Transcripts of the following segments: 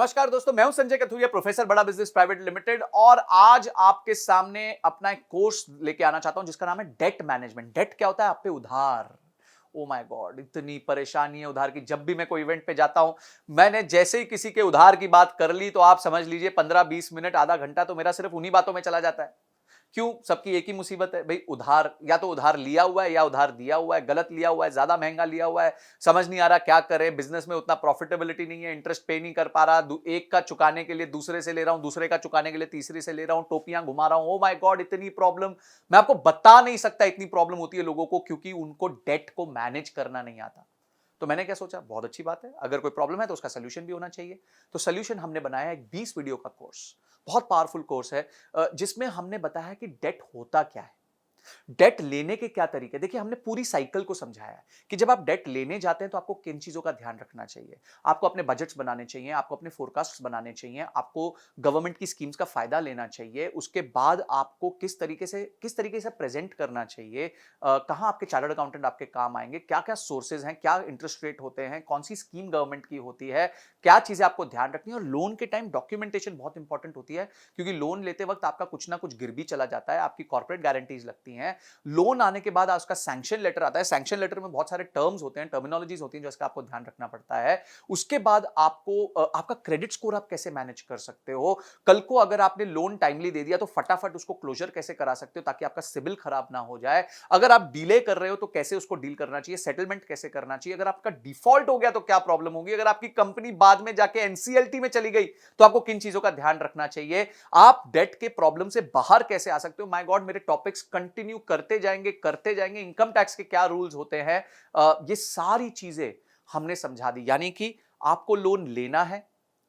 नमस्कार दोस्तों, मैं हूं संजय कथुरिया, प्रोफेसर बड़ा बिजनेस प्राइवेट लिमिटेड। और आज आपके सामने अपना एक कोर्स लेके आना चाहता हूं जिसका नाम है डेट मैनेजमेंट। डेट क्या होता है? आप पे उधार। ओ माय गॉड, इतनी परेशानी है उधार की। जब भी मैं कोई इवेंट पे जाता हूं, मैंने जैसे ही किसी के उधार की बात कर ली तो आप समझ लीजिए 15-20 मिनट, आधा घंटा तो मेरा सिर्फ उन्हीं बातों में चला जाता है। क्यों? सबकी एक ही मुसीबत है भाई, उधार। या तो उधार लिया हुआ है या उधार दिया हुआ है, गलत लिया हुआ है, ज्यादा महंगा लिया हुआ है, समझ नहीं आ रहा क्या करे। बिजनेस में उतना प्रॉफिटेबिलिटी नहीं है, इंटरेस्ट पे नहीं कर पा रहा, एक का चुकाने के लिए दूसरे से ले रहा हूं, दूसरे का चुकाने के लिए तीसरे से ले रहा हूं, टोपियां घुमा रहा हूं। ओ माय गॉड, इतनी प्रॉब्लम मैं आपको बता नहीं सकता। इतनी प्रॉब्लम होती है लोगों को क्योंकि उनको डेट को मैनेज करना नहीं आता। तो मैंने क्या सोचा, बहुत अच्छी बात है, अगर कोई प्रॉब्लम है तो उसका सोल्यूशन भी होना चाहिए। तो सोल्यूशन हमने बनाया एक 20 वीडियो का कोर्स। बहुत पावरफुल कोर्स है, जिसमें हमने बताया कि डेट होता क्या है, डेट लेने के क्या तरीके। देखिए, हमने पूरी साइकिल को समझाया है कि जब आप डेट लेने जाते हैं तो आपको किन चीजों का ध्यान रखना चाहिए। आपको अपने बजट्स बनाने चाहिए, आपको अपने फोरकास्ट बनाने चाहिए, आपको गवर्नमेंट की स्कीम्स का फायदा लेना चाहिए। उसके बाद आपको किस तरीके से प्रेजेंट करना चाहिए, कहां आपके चार्टर्ड अकाउंटेंट आपके काम आएंगे, क्या क्या सोर्सेज हैं, क्या इंटरेस्ट रेट होते हैं, कौन सी स्कीम गवर्नमेंट की होती है, क्या चीजें आपको ध्यान रखनी है। और लोन के टाइम डॉक्यूमेंटेशन बहुत इंपॉर्टेंट होती है, क्योंकि लोन लेते वक्त आपका कुछ ना कुछ गिर भी चला जाता है, आपकी कॉर्पोरेट गारंटीज लगती हैं। लोन आने के बाद उसका सैंक्शन लेटर आता है। सैंक्शन लेटर में बहुत सारे टर्म्स होते हैं, टर्मिनोलॉजीज होती हैं, जो इसका आपको ध्यान रखना पड़ता है। उसके बाद आपको आपका क्रेडिट स्कोर आप कैसे मैनेज कर सकते हो। कल को अगर आपने लोन टाइमली दे दिया तो फटाफट उसको क्लोजर कैसे करा सकते हो ताकि आपका सिबिल खराब ना हो जाए। अगर आप डिले कर रहे हो तो कैसे उसको डील करना चाहिए, सेटलमेंट कैसे करना चाहिए। अगर आपका डिफॉल्ट हो गया तो क्या प्रॉब्लम होगी। अगर आपकी कंपनी बाद में जाके एनसीएलटी में चली गई तो आपको किन चीजों का ध्यान रखना चाहिए। आप डेट के प्रॉब्लम से बाहर कैसे आ सकते हो। माय गॉड, मेरे टॉपिक्स कंटिन्यू करते जाएंगे। इनकम टैक्स के क्या रूल्स होते हैं, ये सारी चीजें हमने समझा दी। यानी कि आपको लोन लेना है,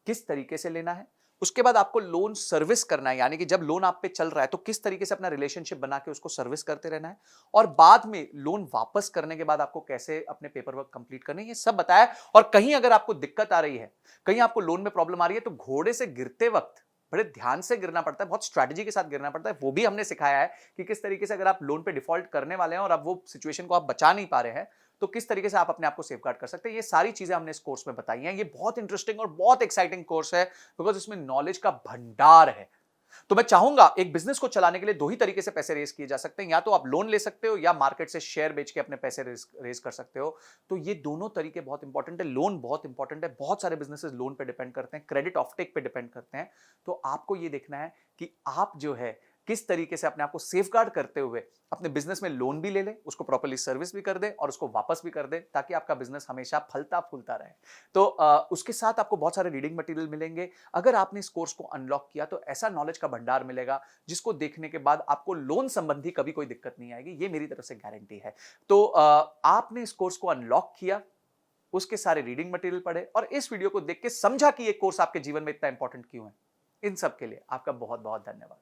किस तरीके से लेना है। उसके बाद आपको लोन सर्विस करना है, यानी कि जब लोन आप पे चल रहा है तो किस तरीके से अपना रिलेशनशिप बना के उसको सर्विस करते रहना है। और बाद में लोन वापस करने के बाद आपको कैसे अपने पेपर वर्क कंप्लीट करने हैं, ये सब बताया। और कहीं अगर आपको दिक्कत आ रही है, कहीं आपको लोन में प्रॉब्लम आ रही है, तो घोड़े से गिरते वक्त बड़े ध्यान से गिरना पड़ता है, बहुत स्ट्रैटेजी के साथ गिरना पड़ता है। वो भी हमने सिखाया है कि किस तरीके से अगर आप लोन पे डिफॉल्ट करने वाले हैं और अब वो सिचुएशन को आप बचा नहीं पा रहे हैं तो किस तरीके से आप अपने आप को सेफगार्ड कर सकते हैं। ये सारी चीजें हमने इस कोर्स में बताई हैं। ये बहुत इंटरेस्टिंग और बहुत एक्साइटिंग कोर्स है, बिकॉज इसमें नॉलेज का भंडार है। तो मैं चाहूंगा, एक बिजनेस को चलाने के लिए दो ही तरीके से पैसे रेज किए जा सकते हैं, या तो आप लोन ले सकते हो या मार्केट से शेयर बेच के अपने पैसे रेज कर सकते हो। तो ये दोनों तरीके बहुत इंपॉर्टेंट है। लोन बहुत इंपॉर्टेंट है, बहुत सारे बिजनेसेस लोन पे डिपेंड करते हैं, क्रेडिट ऑफटेक पे डिपेंड करते हैं। तो आपको ये देखना है कि आप जो है किस तरीके से अपने आप को सेफगार्ड करते हुए अपने बिजनेस में लोन भी ले ले, उसको प्रॉपर्ली सर्विस भी कर दे और उसको वापस भी कर दे, ताकि आपका बिजनेस हमेशा फलता फूलता रहे। तो उसके साथ आपको बहुत सारे रीडिंग मटेरियल मिलेंगे। अगर आपने इस कोर्स को अनलॉक किया तो ऐसा नॉलेज का भंडार मिलेगा जिसको देखने के बाद आपको लोन संबंधी कभी कोई दिक्कत नहीं आएगी, ये मेरी तरफ से गारंटी है। तो आपने इस कोर्स को अनलॉक किया, उसके सारे रीडिंग मटेरियल पढ़े और इस वीडियो को देख के समझा कि ये कोर्स आपके जीवन में इतना इंपॉर्टेंट क्यों है। इन सब के लिए आपका बहुत बहुत धन्यवाद।